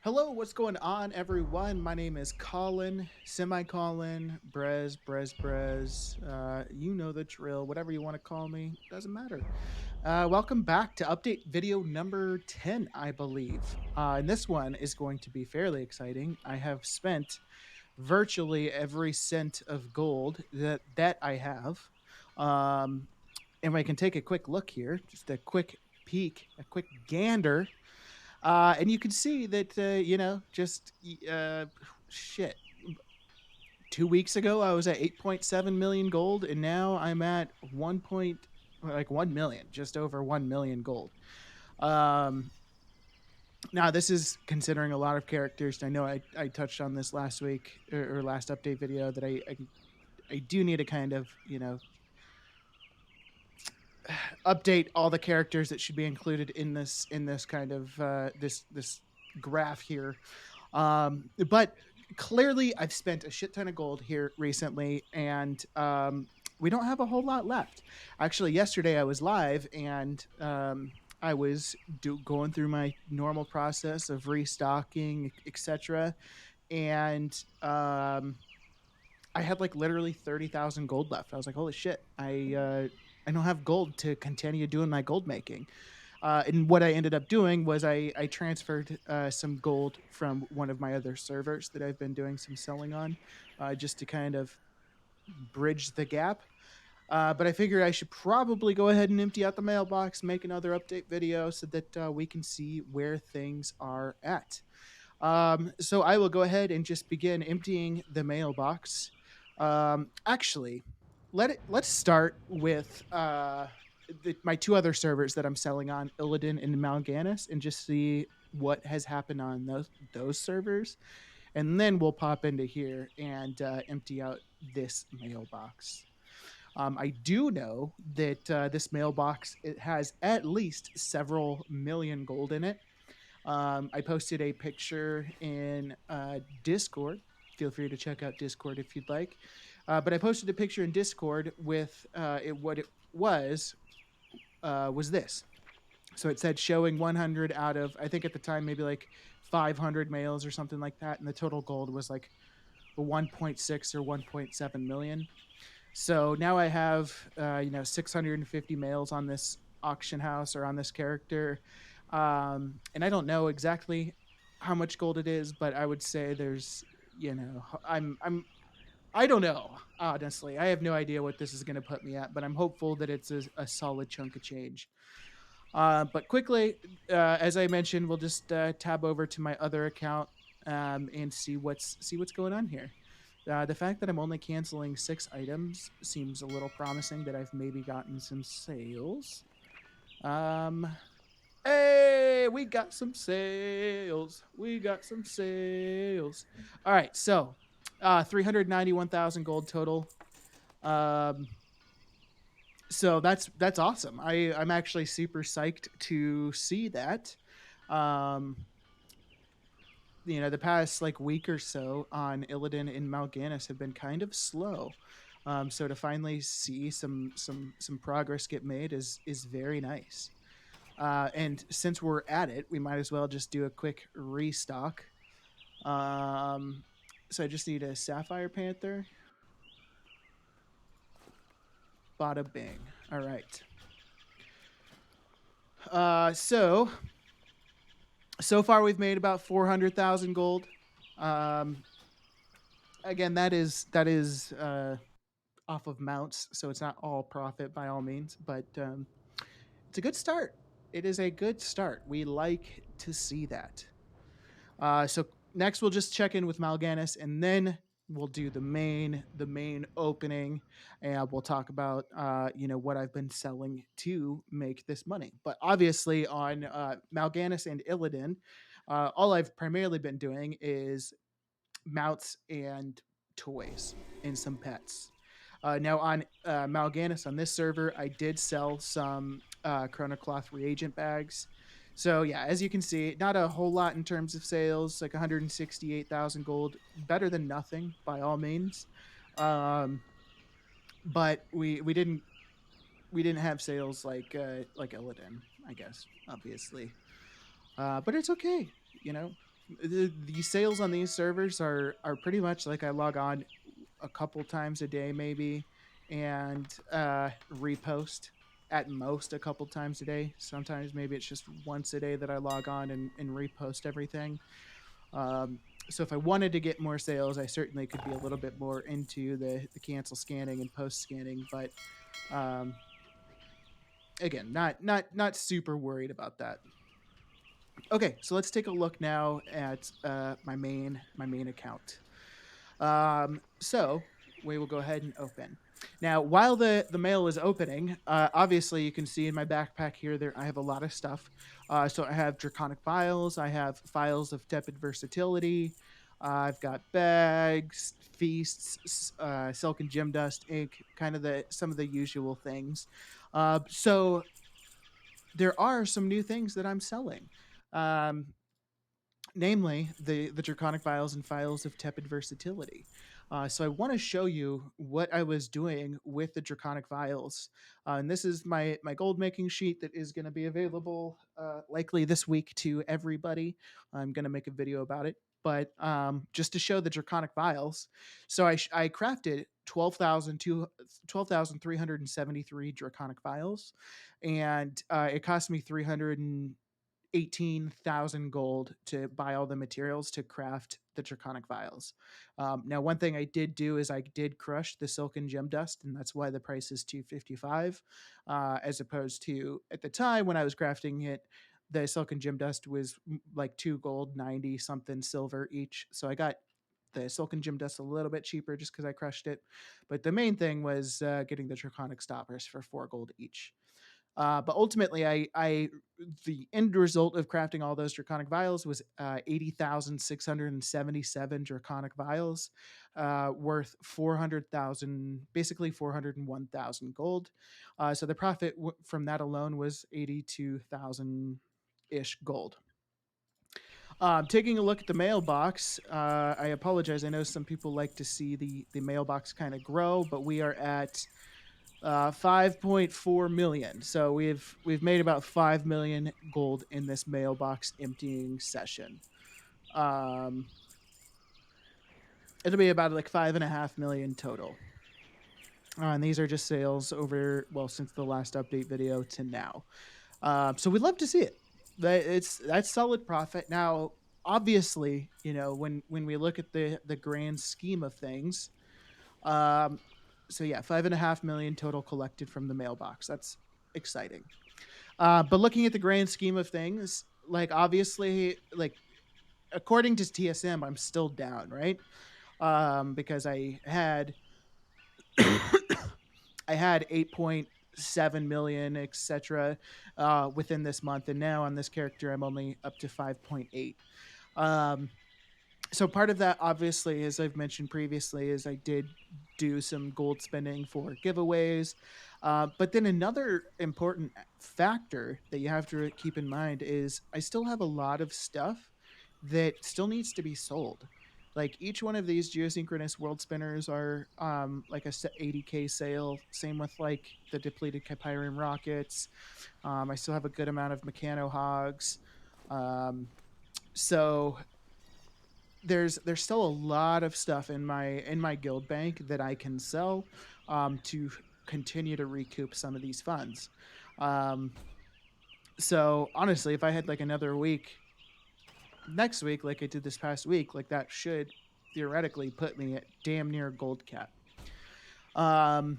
Hello, what's going on, everyone? My name is Colin, semicolon, Brez. You know the drill. Whatever you want to call me, doesn't matter. Welcome back to update video number 10, I believe. And this one is going to be fairly exciting. I have spent virtually every cent of gold that I have. Um, and I can take a quick look here, just a quick peek, a quick gander, and you can see that just shit. 2 weeks ago, I was at 8.7 million gold, and now I'm at 1 million, just over 1 million gold. Um, Now this is considering a lot of characters. I know I touched on this last week or last update video that I do need to kind of update all the characters that should be included in this kind of this graph here. But clearly, I've spent a shit ton of gold here recently, and we don't have a whole lot left. Actually, yesterday I was live, and I was going through my normal process of restocking, etc. And I had like literally 30,000 gold left. I was like, holy shit, I don't have gold to continue doing my gold making. And what I ended up doing was I transferred some gold from one of my other servers that I've been doing some selling on, just to kind of bridge the gap. But I figured I should probably go ahead and empty out the mailbox, make another update video so that we can see where things are at. So I will go ahead and just begin emptying the mailbox. Actually, let's start with my two other servers that I'm selling on, Illidan and Mal'Ganis, and just see what has happened on those servers, and then we'll pop into here and empty out this mailbox. I do know that this mailbox, it has at least several million gold in it. I posted a picture in Discord. Feel free to check out Discord if you'd like. But I posted a picture in Discord with what it was this. So it said showing 100 out of, I think at the time, maybe like 500 males or something like that. And the total gold was like 1.6 or 1.7 million. So now I have, 650 males on this auction house or on this character. And I don't know exactly how much gold it is, but I would say there's, I don't know, honestly. I have no idea what this is going to put me at, but I'm hopeful that it's a solid chunk of change. But quickly, as I mentioned, we'll just tab over to my other account and see what's going on here. The fact that I'm only canceling 6 items seems a little promising that I've maybe gotten some sales. Hey, we got some sales. We got some sales. All right, so 391,000 gold total. Um, so that's awesome. I'm actually super psyched to see that. Um, the past like week or so on Illidan and Mal'Ganis have been kind of slow. So to finally see some progress get made is very nice. And since we're at it, we might as well just do a quick restock. So I just need a Sapphire Panther. Bada bing. All right. So far we've made about 400,000 gold. Um, Again, that is off of mounts, so it's not all profit by all means, but it's a good start. It is a good start. We like to see that. So next we'll just check in with Mal'Ganis, and then we'll do the main opening, and we'll talk about what I've been selling to make this money. But obviously on Mal'Ganis and Illidan, all I've primarily been doing is mounts and toys and some pets. Now on Mal'Ganis on this server, I did sell some Chronocloth reagent bags. So yeah, as you can see, not a whole lot in terms of sales, like 168,000 gold, better than nothing by all means. Um, but we didn't have sales like Illidan, I guess, obviously. But it's okay, you know. The sales on these servers are pretty much like I log on a couple times a day maybe, and repost at most a couple times a day. Sometimes maybe it's just once a day that I log on and repost everything. Um, so if I wanted to get more sales, I certainly could be a little bit more into the cancel scanning and post scanning, but um, again, not super worried about that. Okay, so let's take a look now at my main account. So we will go ahead and open. Now, while the mail is opening, obviously you can see in my backpack here there I have a lot of stuff. So I have Draconic Vials, I have Files of Tepid Versatility, I've got bags, feasts, silk and gem dust, ink, kind of the some of the usual things. So there are some new things that I'm selling. Um, Namely the Draconic Vials and Files of Tepid Versatility. So I want to show you what I was doing with the Draconic Vials, and this is my gold making sheet that is going to be available likely this week to everybody. I'm going to make a video about it, but just to show the Draconic Vials, so I crafted 12,373 Draconic Vials, and it cost me 318,000 gold to buy all the materials to craft the Draconic Vials. Now, one thing I did do is I did crush the Silk and Gem Dust, and that's why the price is 255, as opposed to at the time when I was crafting it, the Silk and Gem Dust was like 2 gold, 90 something silver each. So I got the Silk and Gem Dust a little bit cheaper just because I crushed it. But the main thing was getting the Draconic Stoppers for 4 gold each. But ultimately, the end result of crafting all those Draconic Vials was 80,677 Draconic Vials, worth 400,000, basically 401,000 gold. So the profit from that alone was 82,000 ish gold. Taking a look at the mailbox, I apologize. I know some people like to see the mailbox kind of grow, but we are at 5.4 million. So we've made about 5 million gold in this mailbox emptying session. Um, It'll be about like 5.5 million total. And these are just sales over, well, since the last update video to now. So we'd love to see it. That's solid profit. Now, obviously, when we look at the grand scheme of things, um, so yeah, 5.5 million total collected from the mailbox. That's exciting. But looking at the grand scheme of things, like obviously, like according to TSM, I'm still down, right? Because I had 8.7 million, etc., within this month, and now on this character, I'm only up to 5.8. Um, so part of that, obviously, as I've mentioned previously, is I did do some gold spending for giveaways. But then another important factor that you have to keep in mind is I still have a lot of stuff that still needs to be sold. Like each one of these geosynchronous world spinners are like a 80k sale. Same with like the depleted Kypyrium rockets. I still have a good amount of Mechano hogs. So there's still a lot of stuff in my guild bank that I can sell to continue to recoup some of these funds. Um, so honestly, if I had like another week next week, like I did this past week, like that should theoretically put me at damn near gold cap. Um,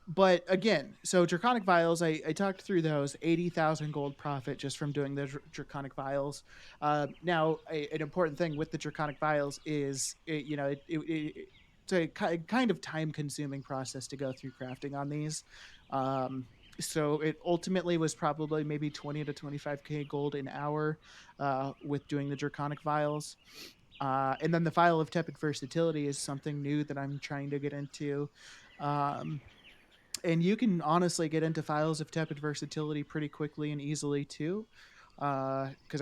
but again, so Draconic Vials, I talked through those 80,000 gold profit just from doing the Draconic Vials. Now, an important thing with the Draconic Vials is, it's a kind of time consuming process to go through crafting on these. Um, so it ultimately was probably maybe 20 to 25k gold an hour with doing the Draconic Vials. And then the File of Tepid Versatility is something new that I'm trying to get into. Um, and you can honestly get into Files of Tepid Versatility pretty quickly and easily too. Because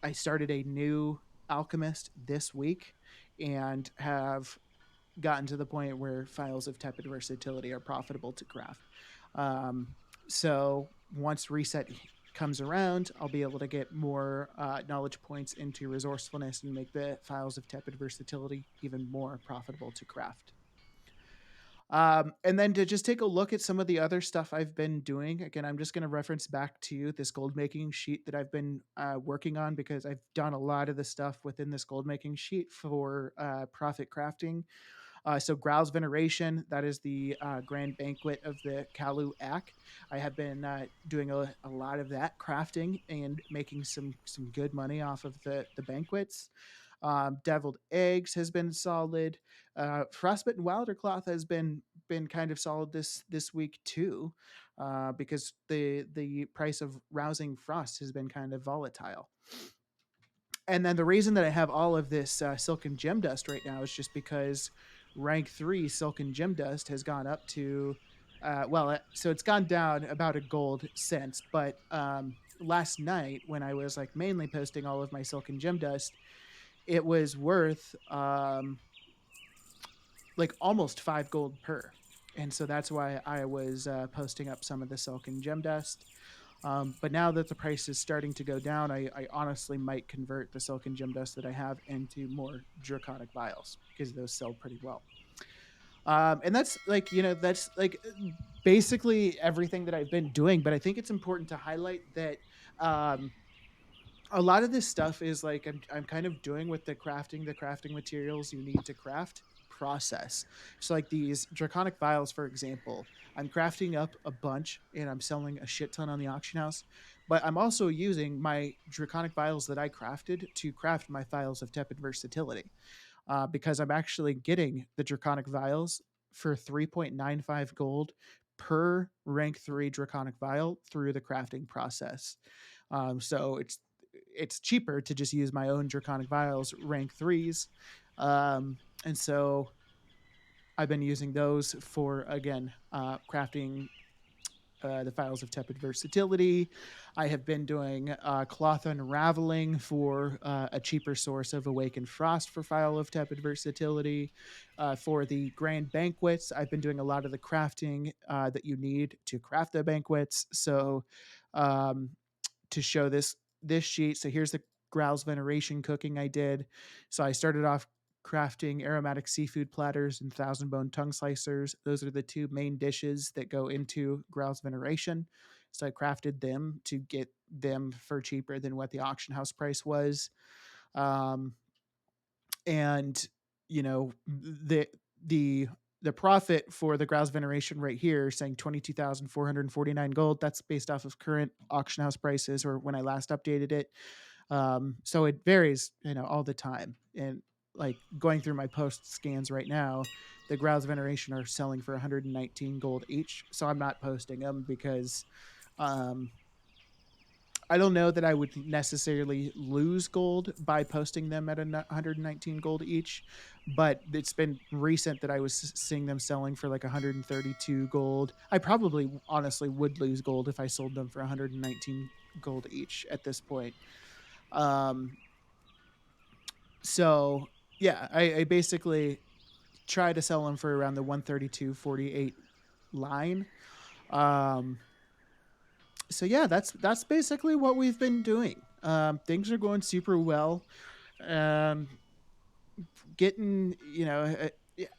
I started a new alchemist this week and have gotten to the point where Files of Tepid Versatility are profitable to craft. Um, so once reset comes around, I'll be able to get more knowledge points into resourcefulness and make the Files of Tepid Versatility even more profitable to craft. And then to just take a look at some of the other stuff I've been doing. Again, I'm just going to reference back to this gold making sheet that I've been working on, because I've done a lot of the stuff within this gold making sheet for profit crafting. So Growl's Veneration, that is the grand banquet of the Kalu Ak. I have been doing a lot of that crafting and making some good money off of the banquets. Deviled Eggs has been solid. Frostbitten Wildercloth has been kind of solid this week too, because the price of Rousing Frost has been kind of volatile. And then the reason that I have all of this silken gem dust right now is just because rank 3 silken gem dust has gone up to so it's gone down about a gold since, but last night when I was like mainly posting all of my silken gem dust, it was worth like almost 5 gold per. And so that's why I was posting up some of the silken gem dust. But now that the price is starting to go down, I honestly might convert the silken gem dust that I have into more draconic vials, because those sell pretty well. And that's like, that's like basically everything that I've been doing. But I think it's important to highlight that um, a lot of this stuff is like I'm kind of doing with the crafting materials you need to craft process. So like these draconic vials, for example, I'm crafting up a bunch and I'm selling a shit ton on the auction house, but I'm also using my draconic vials that I crafted to craft my Files of Tepid Versatility, because I'm actually getting the draconic vials for 3.95 gold per rank 3 draconic vial through the crafting process. So it's cheaper to just use my own draconic vials rank 3s. And so I've been using those for, again, crafting the Files of Tepid Versatility. I have been doing cloth unraveling for a cheaper source of Awakened Frost for File of Tepid Versatility. For the Grand Banquets, I've been doing a lot of the crafting that you need to craft the banquets. So um, to show this sheet. So here's the Growl's Veneration cooking I did. So I started off crafting aromatic seafood platters and thousand bone tongue slicers. Those are the two main dishes that go into Growl's Veneration. So I crafted them to get them for cheaper than what the auction house price was. Um, and the the profit for the Growl's Veneration right here saying 22,449 gold. That's based off of current auction house prices or when I last updated it. So it varies, all the time. And like going through my post scans right now, the Growl's Veneration are selling for 119 gold each. So I'm not posting them because um, I don't know that I would necessarily lose gold by posting them at 119 gold each, but it's been recent that I was seeing them selling for like 132 gold. I probably honestly would lose gold if I sold them for 119 gold each at this point. Um, so yeah, I basically try to sell them for around the 132.48 line. Um, so yeah, that's basically what we've been doing. Things are going super well. Um, Getting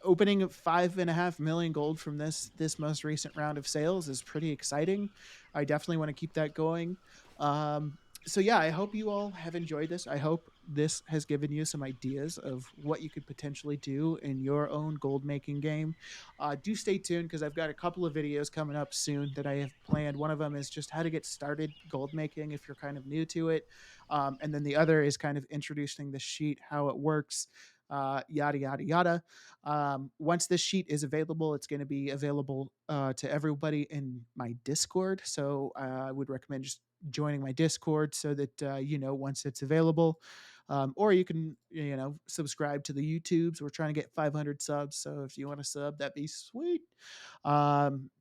opening 5.5 million gold from this most recent round of sales is pretty exciting. I definitely want to keep that going. Um, so yeah, I hope you all have enjoyed this. I hope this has given you some ideas of what you could potentially do in your own gold making game. Do stay tuned because I've got a couple of videos coming up soon that I have planned. One of them is just how to get started gold making if you're kind of new to it, and then the other is kind of introducing the sheet, how it works, yada yada yada. Once this sheet is available, it's going to be available to everybody in my Discord. So I would recommend just joining my Discord so that once it's available. Or you can subscribe to the YouTubes. We're trying to get 500 subs, so if you want to sub, that'd be sweet. Um,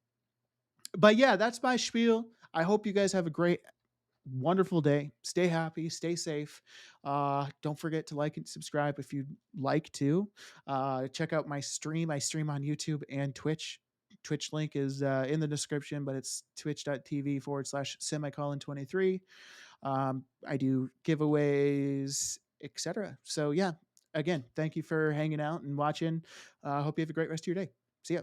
but yeah, that's my spiel. I hope you guys have a great wonderful day. Stay happy, stay safe. Don't forget to like and subscribe if you'd like to. Check out my stream. I stream on YouTube and Twitch Twitch link is in the description, but it's twitch.tv/semicolon 23. I do giveaways, etc. So yeah, again, thank you for hanging out and watching. Hope you have a great rest of your day. See ya.